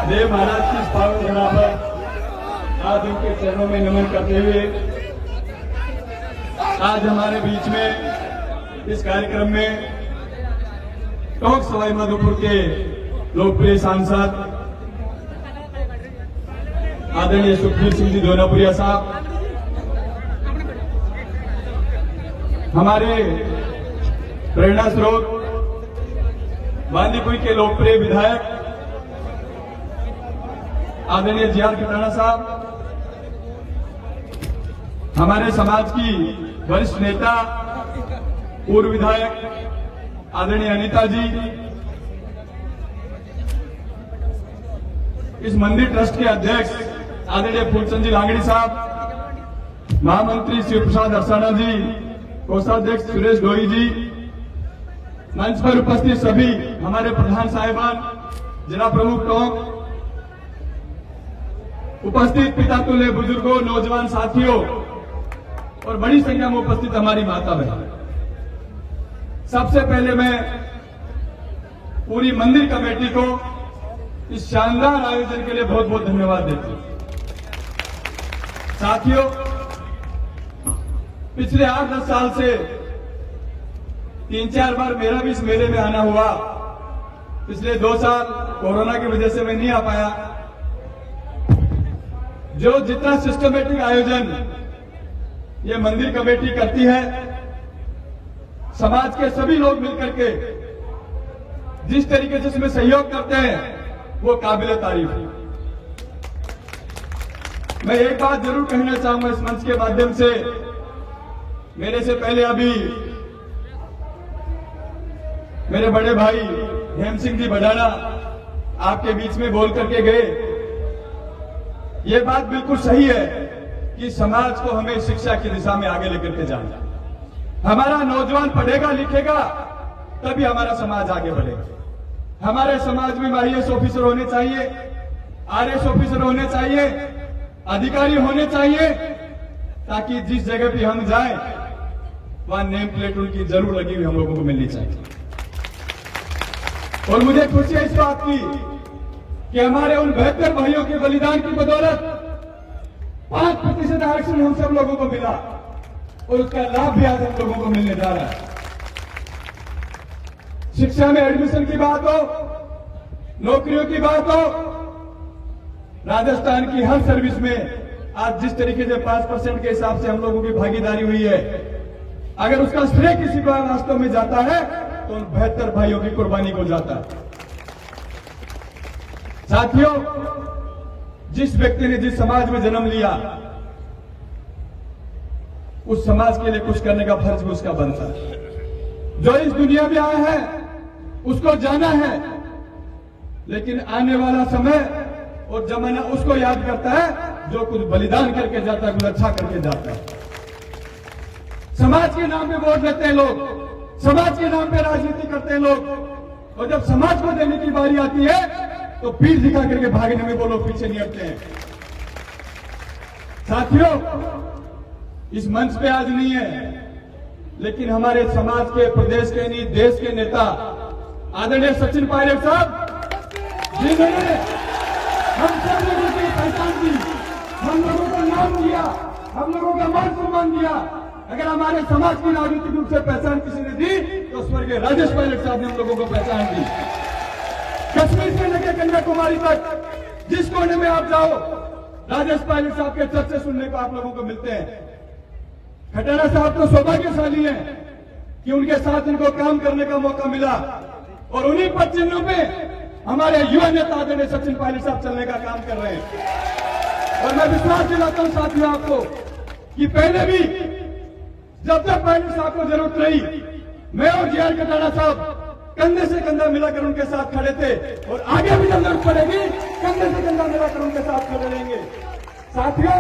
देव महाराज की पावन धरा पर आज उनके चरणों में नमन करते हुए आज हमारे बीच में इस कार्यक्रम में टोंक सवाई माधोपुर के लोकप्रिय सांसद आदरणीय सुखबीर सिंह जी दोनापुरिया साहब, हमारे प्रेरणा स्रोत बांदीकुई के लोकप्रिय विधायक आदरणीय जी आर कटाना साहब, हमारे समाज की वरिष्ठ नेता पूर्व विधायक आदरणीय अनीता जी, इस मंदिर ट्रस्ट के अध्यक्ष आदरणीय फूलचंद जी लांगड़ी साहब, महामंत्री शिव प्रसाद अरसाना जी, कोषाध्यक्ष सुरेश डोई जी, मंच पर उपस्थित सभी हमारे प्रधान साहिबान, जिला प्रमुख टोंक, उपस्थित पिता तुल्य बुजुर्गों, नौजवान साथियों और बड़ी संख्या में उपस्थित हमारी माता बहन, सबसे पहले मैं पूरी मंदिर कमेटी को इस शानदार आयोजन के लिए बहुत बहुत धन्यवाद देता हूं। साथियों, पिछले 8-10 साल से 3-4 बार मेरा भी इस मेले में आना हुआ। पिछले 2 साल कोरोना की वजह से मैं नहीं आ पाया। जो जितना सिस्टमेटिक आयोजन ये मंदिर कमेटी करती है, समाज के सभी लोग मिलकर के जिस तरीके से इसमें सहयोग करते हैं वो काबिल तारीफ है। मैं एक बात जरूर कहना चाहूंगा इस मंच के माध्यम से, मेरे से पहले अभी मेरे बड़े भाई हेम सिंह जी बडाना आपके बीच में बोल करके गए। ये बात बिल्कुल सही है कि समाज को हमें शिक्षा की दिशा में आगे लेकर के जाना। हमारा नौजवान पढ़ेगा लिखेगा तभी हमारा समाज आगे बढ़ेगा। हमारे समाज में आईएएस ऑफिसर होने चाहिए, आरएस ऑफिसर होने चाहिए, अधिकारी होने चाहिए, ताकि जिस जगह पे हम जाएं वहां नेम प्लेट उनकी जरूर लगी हुई हम लोगों को मिलनी चाहिए। और मुझे खुशी है इस बात की कि हमारे उन 72 भाइयों के बलिदान की बदौलत 5% आरक्षण हम सब लोगों को मिला और उसका लाभ भी आज हम लोगों को मिलने जा रहा है। शिक्षा में एडमिशन की बात हो, नौकरियों की बात हो, राजस्थान की हर सर्विस में आज जिस तरीके से 5% के हिसाब से हम लोगों की भागीदारी हुई है, अगर उसका श्रेय किसी को वास्तव में जाता है तो उन 72 भाइयों की कुर्बानी को जाता है। साथियों, जिस व्यक्ति ने जिस समाज में जन्म लिया उस समाज के लिए कुछ करने का फर्ज भी उसका बनता है। जो इस दुनिया में आया है उसको जाना है, लेकिन आने वाला समय और जमाना उसको याद करता है जो कुछ बलिदान करके जाता है, कुछ अच्छा करके जाता है। समाज के नाम पे वोट देते हैं लोग, समाज के नाम पे राजनीति करते हैं लोग, और जब समाज को देने की बारी आती है तो पीठ दिखा करके भागने में वो लोग पीछे नहीं हटते हैं। साथियों, इस मंच पे आज नहीं है, लेकिन हमारे समाज के, प्रदेश के नहीं देश के नेता आदरणीय सचिन पायलट साहब, जिन्होंने हम सब लोगों की पहचान दी, हम लोगों का नाम दिया, हम लोगों का मान सम्मान दिया। अगर हमारे समाज की राजनीतिक रूप से पहचान किसी ने दी तो स्वर्गीय राजेश पायलट साहब ने हम लोगों को पहचान दी। कश्मीर से लेकर कन्याकुमारी तक जिस कोने में आप जाओ, राजेश पायलट साहब के चर्चे सुनने को आप लोगों को मिलते हैं। खटाना साहब तो सौभाग्यशाली हैं कि उनके साथ इनको काम करने का मौका मिला, और उन्हीं पद चिन्हों पे हमारे युवा नेता आदरणीय सचिन पायलट साहब चलने का काम कर रहे हैं। और मैं विश्वास दिलाता हूं साथियों आपको कि पहले भी जब तक पायलट साहब को जरूरत रही, मैं और जी आर कटाना साहब कंधे से कंधा मिलाकर उनके साथ खड़े थे, और आगे भी जब जरूरत पड़ेगी कंधे से कंधा मिलाकर उनके साथ खड़े रहेंगे। साथियों,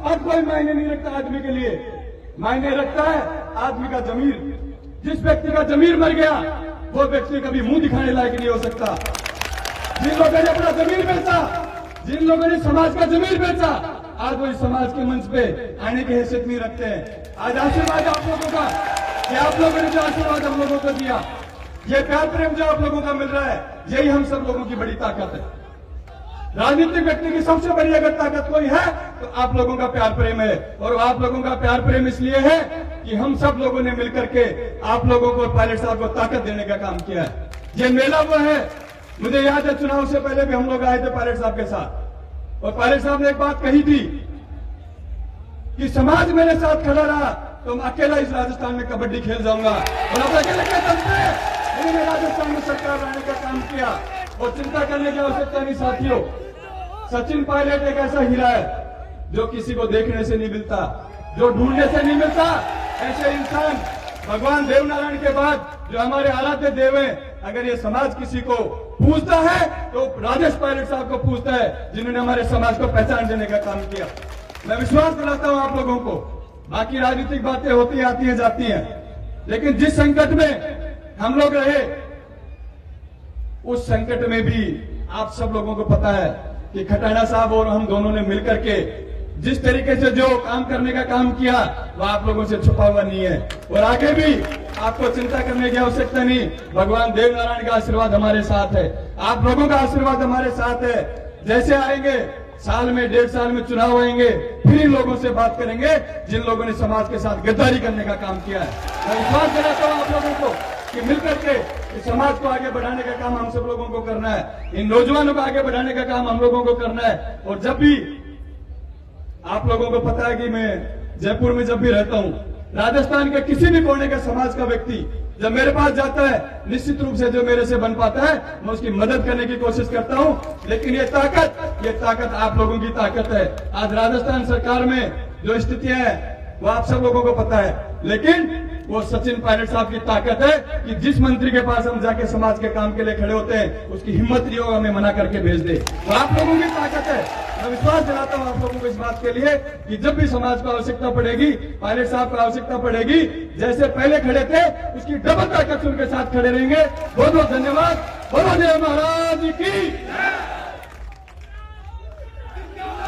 अब कोई मायने नहीं रखता आदमी के लिए, मायने रखता है आदमी का जमीर। जिस व्यक्ति का जमीर मर गया वो व्यक्ति कभी मुंह दिखाने लायक नहीं हो सकता। जिन लोगों ने अपना जमीर बेचा, जिन लोगों ने समाज का जमीर बेचा, आज वो इस समाज के मंच पे आने की हैसियत नहीं रखते हैं। आज आशीर्वाद आप लोगों का कि आप लोगों ने जो आशीर्वाद हम लोगों को दिया, ये प्यार प्रेम जो आप लोगों का मिल रहा है, यही हम सब लोगों की बड़ी ताकत है। राजनीतिक व्यक्ति की सबसे बड़ी अगर ताकत कोई है तो आप लोगों का प्यार प्रेम है। और आप लोगों का प्यार प्रेम इसलिए है कि हम सब लोगों ने मिलकर के आप लोगों को, पायलट साहब को ताकत देने का काम किया है। ये मेला वो है, मुझे याद है चुनाव से पहले भी हम लोग आए थे पायलट साहब के साथ, और पायलट साहब ने एक बात कही थी कि समाज मेरे साथ खड़ा रहा तो मैं अकेला इस राजस्थान में कबड्डी खेल जाऊंगा। और अब अकेले के चलते उन्होंने राजस्थान में सरकार लाने का काम किया। और चिंता करने की आवश्यकता नहीं साथियों, सचिन पायलट एक ऐसा हीरा है जो किसी को देखने से नहीं मिलता, जो ढूंढने से नहीं मिलता। ऐसे इंसान भगवान देवनारायण के बाद जो हमारे आराध्य देव हैं, अगर ये समाज किसी को पूछता है तो राजेश पायलट साहब को पूछता है, जिन्होंने हमारे समाज को पहचान देने का काम किया। मैं विश्वास दिलाता हूं आप लोगों को, बाकी राजनीतिक बातें होती आती हैं जाती हैं, लेकिन जिस संकट में हम लोग रहे उस संकट में भी आप सब लोगों को पता है कि खटाना साहब और हम दोनों ने मिलकर के जिस तरीके से जो काम करने का काम किया वो आप लोगों से छुपा हुआ नहीं है। और आगे भी आपको चिंता करने की आवश्यकता नहीं, भगवान देवनारायण का आशीर्वाद हमारे साथ है, आप लोगों का आशीर्वाद हमारे साथ है। जैसे आएंगे साल में 1.5 साल में चुनाव आएंगे, फिर इन लोगों से बात करेंगे जिन लोगों ने समाज के साथ गद्दारी करने का काम किया है। मैं विश्वास दिलाता हूं आप लोगों को कि मिलकर के इस समाज को आगे बढ़ाने का काम हम सब लोगों को करना है, इन नौजवानों को आगे बढ़ाने का काम हम लोगों को करना है। और जब भी आप लोगों को पता है कि मैं जयपुर में जब भी रहता हूं, राजस्थान के किसी भी कोने के समाज का व्यक्ति जब मेरे पास जाता है, निश्चित रूप से जो मेरे से बन पाता है मैं उसकी मदद करने की कोशिश करता हूं। लेकिन ये ताकत आप लोगों की ताकत है। आज राजस्थान सरकार में जो स्थितियां हैं वो आप सब लोगों को पता है, लेकिन वो सचिन पायलट साहब की ताकत है कि जिस मंत्री के पास हम जाके समाज के काम के लिए खड़े होते हैं उसकी हिम्मत नहीं होगा हमें मना करके भेज दे। तो आप लोगों की ताकत है। मैं विश्वास दिलाता हूं आप लोगों को इस बात के लिए कि जब भी समाज को आवश्यकता पड़ेगी, पायलट साहब को आवश्यकता पड़ेगी, जैसे पहले खड़े थे उसकी डबल ताकत उनके साथ खड़े रहेंगे। बहुत बहुत धन्यवाद। बोलो जय महाराज की।